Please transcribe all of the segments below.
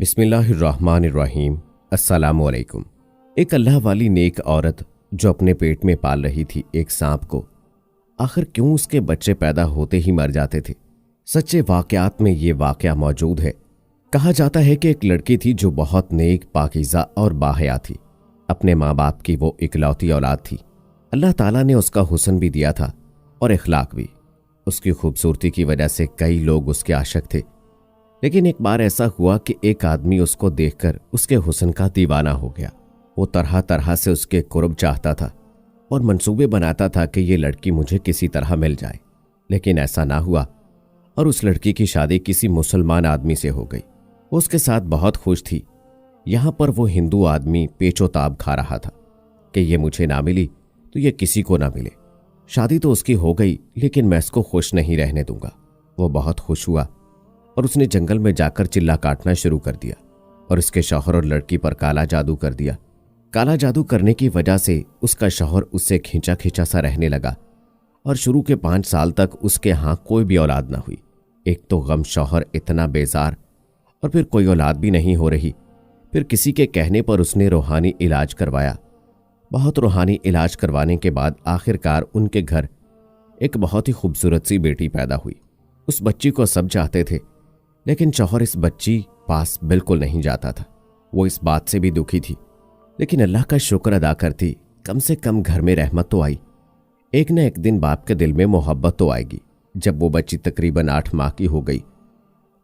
बिस्मिल्लाहिर्रहमानिर्रहीम। अस्सलामुअलैकुम। एक अल्लाह वाली नेक औरत जो अपने पेट में पाल रही थी एक सांप को, आखिर क्यों उसके बच्चे पैदा होते ही मर जाते थे। सच्चे वाकयात में ये वाकया मौजूद है। कहा जाता है कि एक लड़की थी जो बहुत नेक, पाकीज़ा और बाहया थी। अपने माँ बाप की वो इकलौती औलाद थी। अल्लाह ताला ने उसका हुस्न भी दिया था और इखलाक भी। उसकी खूबसूरती की वजह से कई लोग उसके आशिक थे। लेकिन एक बार ऐसा हुआ कि एक आदमी उसको देखकर उसके हुस्न का दीवाना हो गया। वो तरह तरह से उसके कुर्ब चाहता था और मंसूबे बनाता था कि ये लड़की मुझे किसी तरह मिल जाए। लेकिन ऐसा ना हुआ और उस लड़की की शादी किसी मुसलमान आदमी से हो गई। वो उसके साथ बहुत खुश थी। यहाँ पर वो हिंदू आदमी पेचोताब खा रहा था कि ये मुझे ना मिली तो ये किसी को ना मिले। शादी तो उसकी हो गई, लेकिन मैं इसको खुश नहीं रहने दूंगा। वो बहुत खुश हुआ और उसने जंगल में जाकर चिल्ला काटना शुरू कर दिया और उसके शौहर और लड़की पर काला जादू कर दिया। काला जादू करने की वजह से उसका शौहर उससे खींचा खींचा सा रहने लगा और शुरू के 5 साल तक उसके यहाँ कोई भी औलाद ना हुई। एक तो गम शौहर इतना बेजार, और फिर कोई औलाद भी नहीं हो रही। फिर किसी के कहने पर उसने रूहानी इलाज करवाया। बहुत रूहानी इलाज करवाने के बाद आखिरकार उनके घर एक बहुत ही खूबसूरत सी बेटी पैदा हुई। उस बच्ची को सब चाहते थे, लेकिन शौहर इस बच्ची पास बिल्कुल नहीं जाता था। वो इस बात से भी दुखी थी, लेकिन अल्लाह का शुक्र अदा करती, कम से कम घर में रहमत तो आई। एक न एक दिन बाप के दिल में मोहब्बत तो आएगी। जब वो बच्ची तकरीबन 8 माह की हो गई,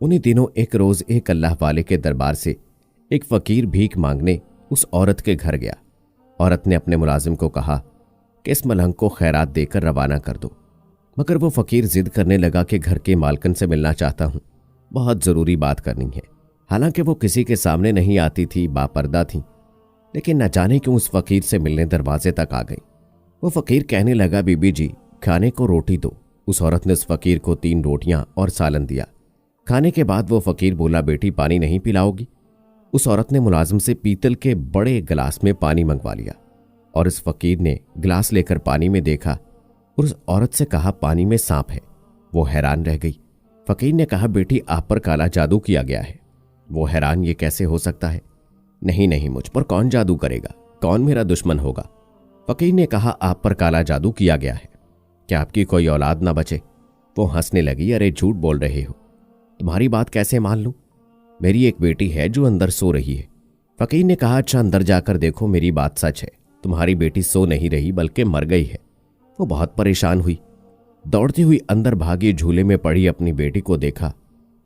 उन्हीं दिनों एक रोज एक अल्लाह वाले के दरबार से एक फकीर भीख मांगने उस औरत के घर गया। औरत ने अपने मुलाजिम को कहा कि इस मलंग को खैरात देकर रवाना कर दो। मगर वो फकीर जिद करने लगा कि घर के मालकन से मिलना चाहता हूं, बहुत जरूरी बात करनी है। हालांकि वो किसी के सामने नहीं आती थी, बापर्दा थी, लेकिन न जाने क्यों उस फकीर से मिलने दरवाजे तक आ गई। वो फकीर कहने लगा, बीबी जी खाने को रोटी दो। उस औरत ने उस फकीर को 3 रोटियां और सालन दिया। खाने के बाद वो फकीर बोला, बेटी पानी नहीं पिलाओगी? उस औरत ने मुलाजिम से पीतल के बड़े गिलास में पानी मंगवा लिया और इस फकीर ने गिलास लेकर पानी में देखा और उस औरत से कहा, पानी में सांप है। वो हैरान रह गई। फकीर ने कहा, बेटी आप पर काला जादू किया गया है। वो हैरान, ये कैसे हो सकता है? नहीं नहीं, मुझ पर कौन जादू करेगा, कौन मेरा दुश्मन होगा? फकीर ने कहा, आप पर काला जादू किया गया है, क्या आपकी कोई औलाद ना बचे? वो हंसने लगी, अरे झूठ बोल रहे हो, तुम्हारी बात कैसे मान लूं? मेरी एक बेटी है जो अंदर सो रही है। फकीर ने कहा, अच्छा अंदर जाकर देखो, मेरी बात सच है, तुम्हारी बेटी सो नहीं रही बल्कि मर गई है। वो बहुत परेशान हुई, दौड़ती हुई अंदर भागी, झूले में पड़ी अपनी बेटी को देखा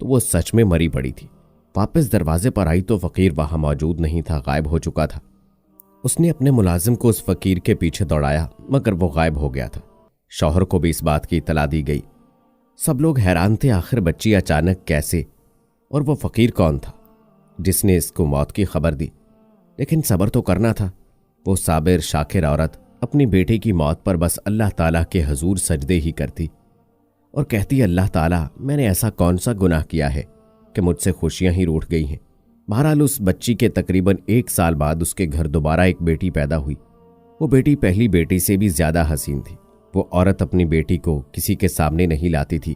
तो वो सच में मरी पड़ी थी। वापस दरवाजे पर आई तो फकीर वहां मौजूद नहीं था, गायब हो चुका था। उसने अपने मुलाजिम को उस फकीर के पीछे दौड़ाया, मगर वो गायब हो गया था। शौहर को भी इस बात की इतला दी गई। सब लोग हैरान थे, आखिर बच्ची अचानक कैसे, और वो फकीर कौन था जिसने इसको मौत की खबर दी? लेकिन सब्र तो करना था। वो साबिर शाकिर औरत अपनी बेटी की मौत पर बस अल्लाह ताला के हजूर सजदे ही करती और कहती, अल्लाह ताला मैंने ऐसा कौन सा गुनाह किया है कि मुझसे खुशियां ही रूठ गई हैं। बहरहाल उस बच्ची के तकरीबन 1 साल बाद उसके घर दोबारा एक बेटी पैदा हुई। वो बेटी पहली बेटी से भी ज्यादा हसीन थी। वो औरत अपनी बेटी को किसी के सामने नहीं लाती थी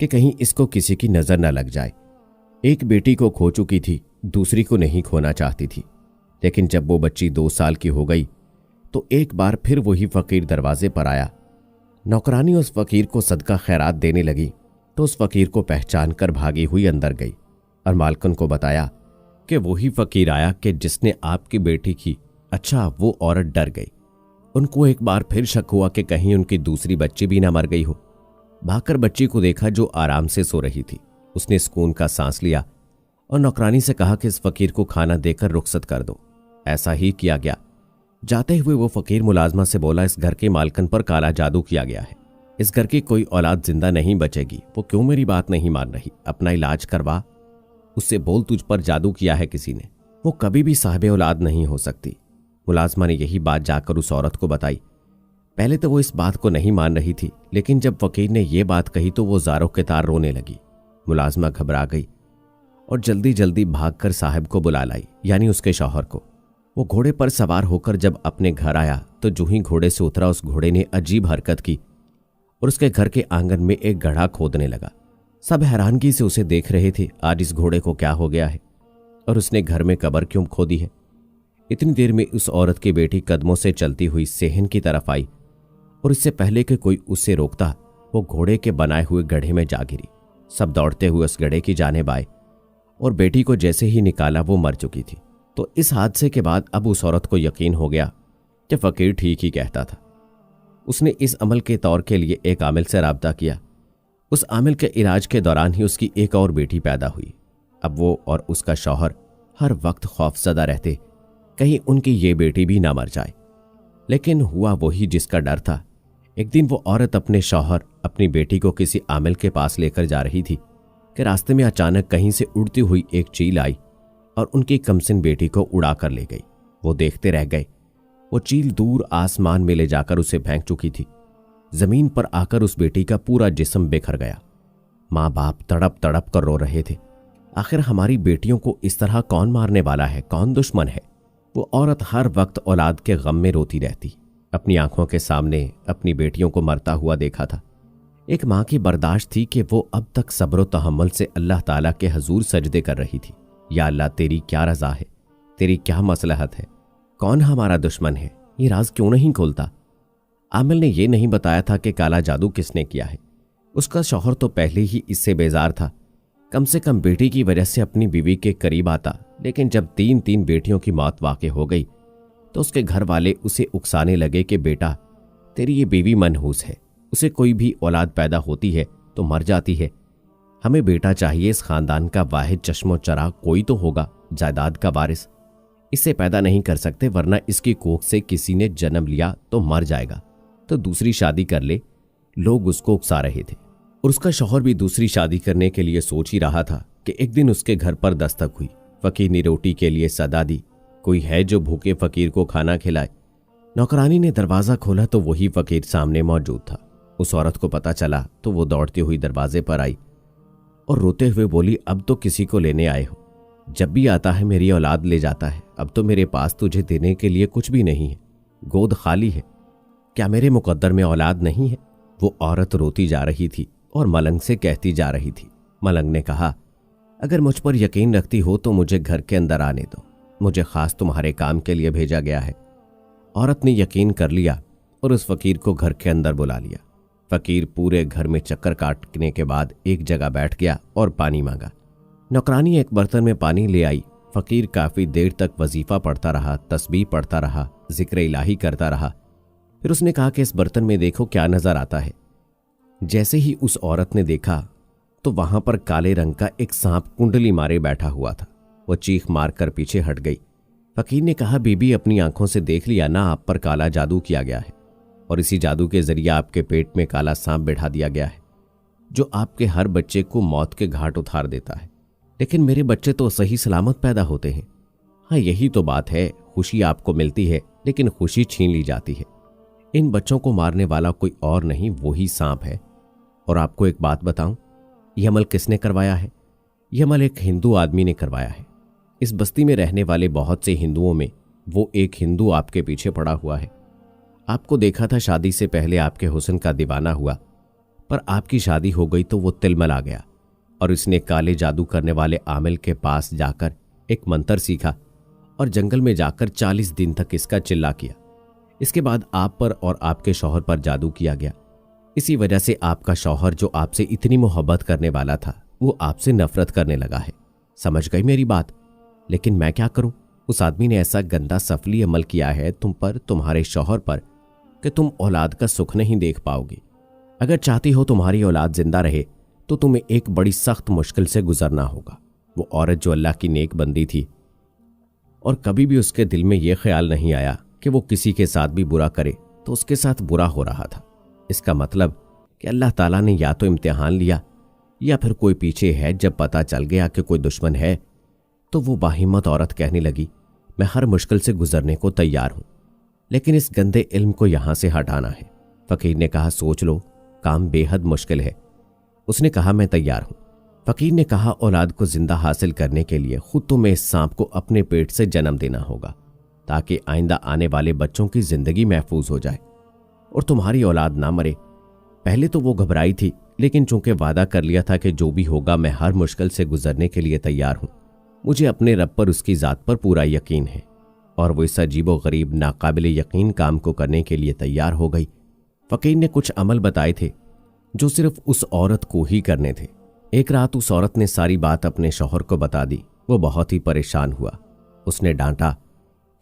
कि कहीं इसको किसी की नजर न लग जाए। एक बेटी को खो चुकी थी, दूसरी को नहीं खोना चाहती थी। लेकिन जब वो बच्ची 2 साल की हो गई तो एक बार फिर वही फकीर दरवाजे पर आया। नौकरानी उस फकीर को सदका खैरात देने लगी तो उस फकीर को पहचान कर भागी हुई अंदर गई और मालकन को बताया कि वही फकीर आया कि जिसने आपकी बेटी की। अच्छा, वो औरत डर गई। उनको एक बार फिर शक हुआ कि कहीं उनकी दूसरी बच्ची भी ना मर गई हो। भागकर बच्ची को देखा जो आराम से सो रही थी। उसने सुकून का सांस लिया और नौकरानी से कहा कि इस फकीर को खाना देकर रुखसत कर दो। ऐसा ही किया गया। जाते हुए वो फकीर मुलाजमा से बोला, इस घर के मालकन पर काला जादू किया गया है, इस घर की कोई औलाद जिंदा नहीं बचेगी। वो क्यों मेरी बात नहीं मान रही? अपना इलाज करवा, उससे बोल तुझ पर जादू किया है किसी ने, वो कभी भी साहिब औलाद नहीं हो सकती। मुलाजमा ने यही बात जाकर उस औरत को बताई। पहले तो वो इस बात को नहीं मान रही थी, लेकिन जब फकीर ने ये बात कही तो वो ज़ारों के तार रोने लगी। मुलाजमा घबरा गई और जल्दी जल्दी भागकर साहब को बुला लाई, यानी उसके शौहर को। वो घोड़े पर सवार होकर जब अपने घर आया तो जो ही घोड़े से उतरा उस घोड़े ने अजीब हरकत की और उसके घर के आंगन में एक गड्ढा खोदने लगा। सब हैरानगी से उसे देख रहे थे, आज इस घोड़े को क्या हो गया है। और उसने घर में कब्र क्यों खोदी है। इतनी देर में उस औरत की बेटी कदमों से चलती हुई सेहन की तरफ आई और इससे पहले कि कोई उससे रोकता वो घोड़े के बनाए हुए गड्ढे में जा गिरी। सब दौड़ते हुए उस गड्ढे की जानिब आए और बेटी को जैसे ही निकाला वो मर चुकी थी। तो इस हादसे के बाद अब उस औरत को यकीन हो गया कि फकीर ठीक ही कहता था। उसने इस अमल के तौर के लिए एक आमिल से राब्ता किया। उस आमिल के इलाज के दौरान ही उसकी एक और बेटी पैदा हुई। अब वो और उसका शौहर हर वक्त खौफजदा रहते कहीं उनकी ये बेटी भी ना मर जाए। लेकिन हुआ वही जिसका डर था। एक दिन वो औरत अपने शौहर अपनी बेटी को किसी आमिल के पास लेकर जा रही थी कि रास्ते में अचानक कहीं से उड़ती हुई एक चील आई और उनकी कमसिन बेटी को उड़ा कर ले गई। वो देखते रह गए। वो चील दूर आसमान में ले जाकर उसे फेंक चुकी थी। जमीन पर आकर उस बेटी का पूरा जिस्म बिखर गया। माँ बाप तड़प तड़प कर रो रहे थे। आखिर हमारी बेटियों को इस तरह कौन मारने वाला है, कौन दुश्मन है। वो औरत हर वक्त औलाद के गम में रोती रहती। अपनी आंखों के सामने अपनी बेटियों को मरता हुआ देखा था। एक माँ की बर्दाश्त थी कि वो अब तक सब्र तहम्मुल से अल्लाह ताला के हजूर सजदे कर रही थी। या अल्लाह, तेरी क्या रजा है, तेरी क्या मसलहत है, कौन हमारा दुश्मन है, ये राज क्यों नहीं खोलता। आमिल ने यह नहीं बताया था कि काला जादू किसने किया है। उसका शौहर तो पहले ही इससे बेजार था। कम से कम बेटी की वजह से अपनी बीवी के करीब आता। लेकिन जब 3 बेटियों की मौत वाक़ हो गई तो उसके घर वाले उसे उकसाने लगे कि बेटा, तेरी ये बीवी मनहूस है, उसे कोई भी औलाद पैदा होती है तो मर जाती है। हमें बेटा चाहिए, इस खानदान का वाहिद चश्मो चराग कोई तो होगा, जायदाद का वारिस। इसे पैदा नहीं कर सकते वरना इसकी कोख से किसी ने जन्म लिया तो मर जाएगा, तो दूसरी शादी कर ले। लोग उसको उकसा रहे थे और उसका शौहर भी दूसरी शादी करने के लिए सोच ही रहा था कि एक दिन उसके घर पर दस्तक हुई। फकीर ने रोटी के लिए सदा दी, कोई है जो भूखे फकीर को खाना खिलाए। नौकरानी ने दरवाजा खोला तो वही फकीर सामने मौजूद था। उस औरत को पता चला तो वो दौड़ती हुई दरवाजे पर आई और रोते हुए बोली, अब तो किसी को लेने आए हो, जब भी आता है मेरी औलाद ले जाता है। अब तो मेरे पास तुझे देने के लिए कुछ भी नहीं है, गोद खाली है। क्या मेरे मुकद्दर में औलाद नहीं है? वो औरत रोती जा रही थी और मलंग से कहती जा रही थी। मलंग ने कहा, अगर मुझ पर यकीन रखती हो तो मुझे घर के अंदर आने दो, मुझे खास तुम्हारे काम के लिए भेजा गया है। औरत ने यकीन कर लिया और उस फकीर को घर के अंदर बुला लिया। फकीर पूरे घर में चक्कर काटने के बाद एक जगह बैठ गया और पानी मांगा। नौकरानी एक बर्तन में पानी ले आई। फकीर काफी देर तक वजीफा पढ़ता रहा, तस्बीह पढ़ता रहा, जिक्र इलाही करता रहा। फिर उसने कहा कि इस बर्तन में देखो क्या नजर आता है। जैसे ही उस औरत ने देखा तो वहां पर काले रंग का एक सांप कुंडली मारे बैठा हुआ था। वो चीख मारकर पीछे हट गई। फकीर ने कहा, बीबी, अपनी आंखों से देख लिया ना, आप पर काला जादू किया गया है और इसी जादू के जरिए आपके पेट में काला सांप बैठा दिया गया है जो आपके हर बच्चे को मौत के घाट उतार देता है। लेकिन मेरे बच्चे तो सही सलामत पैदा होते हैं। हाँ, यही तो बात है, खुशी आपको मिलती है लेकिन खुशी छीन ली जाती है। इन बच्चों को मारने वाला कोई और नहीं, वही सांप है। और आपको एक बात बताऊं, यह अमल किसने करवाया है? यह अमल एक हिंदू आदमी ने करवाया है। इस बस्ती में रहने वाले बहुत से हिंदुओं में वो एक हिंदू आपके पीछे पड़ा हुआ है। आपको देखा था, शादी से पहले आपके हुस्न का दीवाना हुआ, पर आपकी शादी हो गई तो वो तिलमल आ गया और इसने काले जादू करने वाले आमिल के पास जाकर एक मंत्र सीखा और जंगल में जाकर 40 दिन तक इसका चिल्ला किया। इसके बाद आप पर और आपके शौहर पर जादू किया गया। इसी वजह से आपका शौहर जो आपसे इतनी मोहब्बत करने वाला था वो आपसे नफरत करने लगा है। समझ गई मेरी बात? लेकिन मैं क्या करूं, उस आदमी ने ऐसा गंदा सफली अमल किया है तुम पर, तुम्हारे शौहर पर, कि तुम औलाद का सुख नहीं देख पाओगी। अगर चाहती हो तुम्हारी औलाद जिंदा रहे तो तुम्हें एक बड़ी सख्त मुश्किल से गुजरना होगा। वो औरत जो अल्लाह की नेक बंदी थी और कभी भी उसके दिल में यह ख्याल नहीं आया कि वो किसी के साथ भी बुरा करे तो उसके साथ बुरा हो रहा था। इसका मतलब कि अल्लाह ताला ने या तो इम्तिहान लिया या फिर कोई पीछे है। जब पता चल गया कि कोई दुश्मन है तो वो बाहिम्मत औरत कहने लगी, मैं हर मुश्किल से गुजरने को तैयार हूं, लेकिन इस गंदे इल्म को यहां से हटाना है। फकीर ने कहा, सोच लो, काम बेहद मुश्किल है। उसने कहा, मैं तैयार हूं। फकीर ने कहा, औलाद को जिंदा हासिल करने के लिए खुद तुम्हें इस सांप को अपने पेट से जन्म देना होगा ताकि आइंदा आने वाले बच्चों की जिंदगी महफूज हो जाए और तुम्हारी औलाद ना मरे। पहले तो वो घबराई थी, लेकिन चूंकि वादा कर लिया था कि जो भी होगा मैं हर मुश्किल से गुजरने के लिए तैयार हूं, मुझे अपने रब पर, उसकी ज़ात पर पूरा यकीन है। और वो इस अजीबो गरीब नाकाबिल यकीन काम को करने के लिए तैयार हो गई। फ़कीर ने कुछ अमल बताए थे जो सिर्फ उस औरत को ही करने थे। एक रात उस औरत ने सारी बात अपने शौहर को बता दी। वो बहुत ही परेशान हुआ। उसने डांटा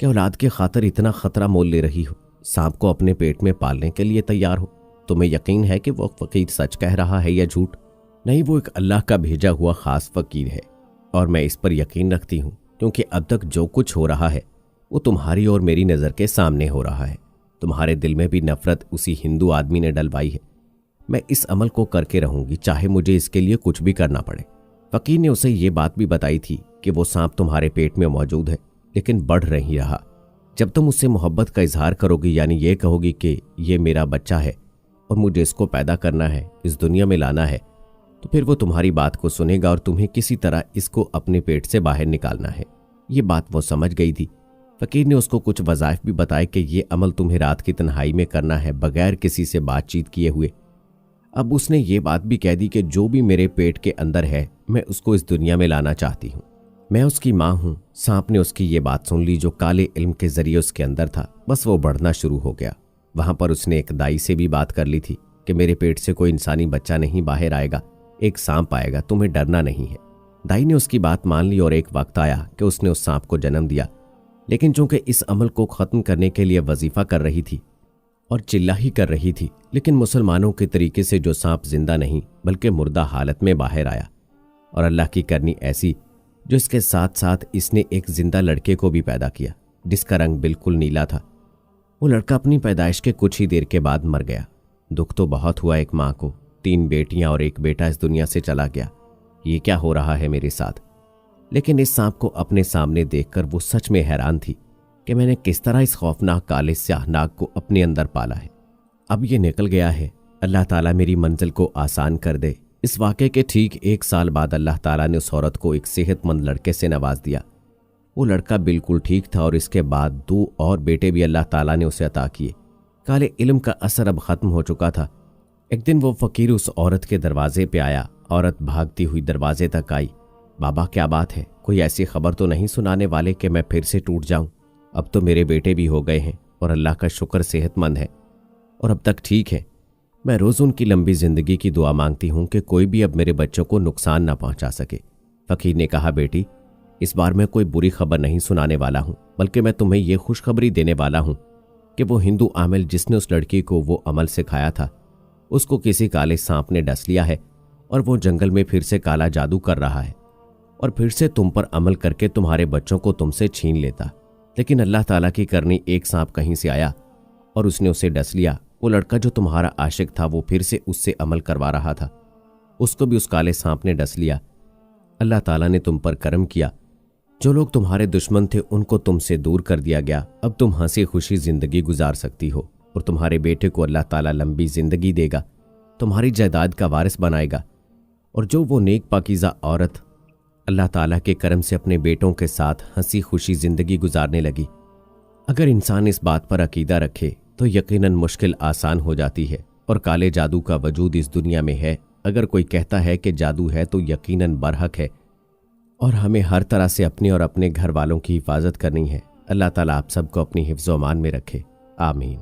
कि औलाद के खातिर इतना खतरा मोल ले रही हो, सांप को अपने पेट में पालने के लिए तैयार हो। तुम्हें यकीन है कि वो फ़कीर सच कह रहा है या झूठ? नहीं, वो एक अल्लाह का भेजा हुआ खास फ़कीर है और मैं इस पर यकीन रखती हूँ, क्योंकि अब तक जो कुछ हो रहा है वो तुम्हारी और मेरी नज़र के सामने हो रहा है। तुम्हारे दिल में भी नफरत उसी हिंदू आदमी ने डलवाई है। मैं इस अमल को करके रहूंगी, चाहे मुझे इसके लिए कुछ भी करना पड़े। फ़कीर ने उसे ये बात भी बताई थी कि वो सांप तुम्हारे पेट में मौजूद है, लेकिन बढ़ नहीं रहा। जब तुम उससे मोहब्बत का इजहार करोगी, यानी ये कहोगी कि ये मेरा बच्चा है और मुझे इसको पैदा करना है, इस दुनिया में लाना है, तो फिर वो तुम्हारी बात को सुनेगा और तुम्हें किसी तरह इसको अपने पेट से बाहर निकालना है। ये बात वो समझ गई थी। फ़कीर ने उसको कुछ वज़ाइफ भी बताए कि ये अमल तुम्हें रात की तन्हाई में करना है, बगैर किसी से बातचीत किए हुए। अब उसने ये बात भी कह दी कि जो भी मेरे पेट के अंदर है, मैं उसको इस दुनिया में लाना चाहती हूँ। मैं उसकी माँ हूँ। सांप ने उसकी ये बात सुन ली जो काले इल्म के जरिए उसके अंदर था। बस वो बढ़ना शुरू हो गया। वहां पर उसने एक दाई से भी बात कर ली थी कि मेरे पेट से कोई इंसानी बच्चा नहीं बाहर आएगा, एक सांप आएगा, तुम्हें डरना नहीं है। दाई ने उसकी बात मान ली और एक वक्त आया कि उसने उस सांप को जन्म दिया। लेकिन चूंकि इस अमल को ख़त्म करने के लिए वजीफा कर रही थी और चिल्ला ही कर रही थी, लेकिन मुसलमानों के तरीके से जो सांप जिंदा नहीं बल्कि मुर्दा हालत में बाहर आया। और अल्लाह की करनी ऐसी जो इसके साथ साथ इसने एक जिंदा लड़के को भी पैदा किया जिसका रंग बिल्कुल नीला था। वो लड़का अपनी पैदाइश के कुछ ही देर के बाद मर गया। दुख तो बहुत हुआ एक माँ को। 3 बेटियां और एक बेटा इस दुनिया से चला गया। ये क्या हो रहा है मेरे साथ? लेकिन इस सांप को अपने सामने देखकर वो सच में हैरान थी कि मैंने किस तरह इस खौफनाक काले स्याह नाग को अपने अंदर पाला है। अब ये निकल गया है। अल्लाह ताला मेरी मंजिल को आसान कर दे। इस वाक़े के ठीक 1 साल बाद अल्लाह ताला ने उस औरत को एक सेहतमंद लड़के से नवाज दिया। वो लड़का बिल्कुल ठीक था और इसके बाद 2 और बेटे भी अल्लाह ताला ने उसे अता किए। काले इल्म का असर अब ख़त्म हो चुका था। एक दिन वो फ़कीर उस औरत के दरवाजे पे आया। औरत भागती हुई दरवाजे तक आई। बाबा, क्या बात है? कोई ऐसी खबर तो नहीं सुनाने वाले कि मैं फिर से टूट जाऊं? अब तो मेरे बेटे भी हो गए हैं और अल्लाह का शुक्र सेहतमंद है और अब तक ठीक है। मैं रोज़ उनकी लंबी ज़िंदगी की दुआ मांगती हूँ कि कोई भी अब मेरे बच्चों को नुकसान ना पहुँचा सके। फ़कीर ने कहा, बेटी, इस बार मैं कोई बुरी खबर नहीं सुनाने वाला हूँ, बल्कि मैं तुम्हें यह खुशखबरी देने वाला हूँ कि वो हिंदू आमिल जिसने उस लड़की को वो अमल सिखाया था, उसको किसी काले सांप ने डस लिया है और वो जंगल में फिर से काला जादू कर रहा है और फिर से तुम पर अमल करके तुम्हारे बच्चों को तुमसे छीन लेता। लेकिन अल्लाह ताला की करनी एक सांप कहीं से आया और उसने उसे डस लिया। वो लड़का जो तुम्हारा आशिक था वो फिर से उससे अमल करवा रहा था, उसको भी उस काले सांप ने डस लिया। अल्लाह ताला ने तुम पर करम किया। जो लोग तुम्हारे दुश्मन थे उनको तुमसे दूर कर दिया गया। अब तुम हंसी खुशी जिंदगी गुजार सकती हो और तुम्हारे बेटे को अल्लाह ताला लंबी जिंदगी देगा, तुम्हारी जायदाद का वारिस बनाएगा। और जो वो नेक पाकीज़ा औरत अल्लाह ताला के करम से अपने बेटों के साथ हंसी खुशी जिंदगी गुजारने लगी। अगर इंसान इस बात पर अकीदा रखे तो यकीनन मुश्किल आसान हो जाती है और काले जादू का वजूद इस दुनिया में है। अगर कोई कहता है कि जादू है तो यकीनन बरहक है और हमें हर तरह से अपने और अपने घर वालों की हिफाजत करनी है। अल्लाह ताला आप सबको अपनी हिफ्ज़-ओ-अमान में रखे। आमीन।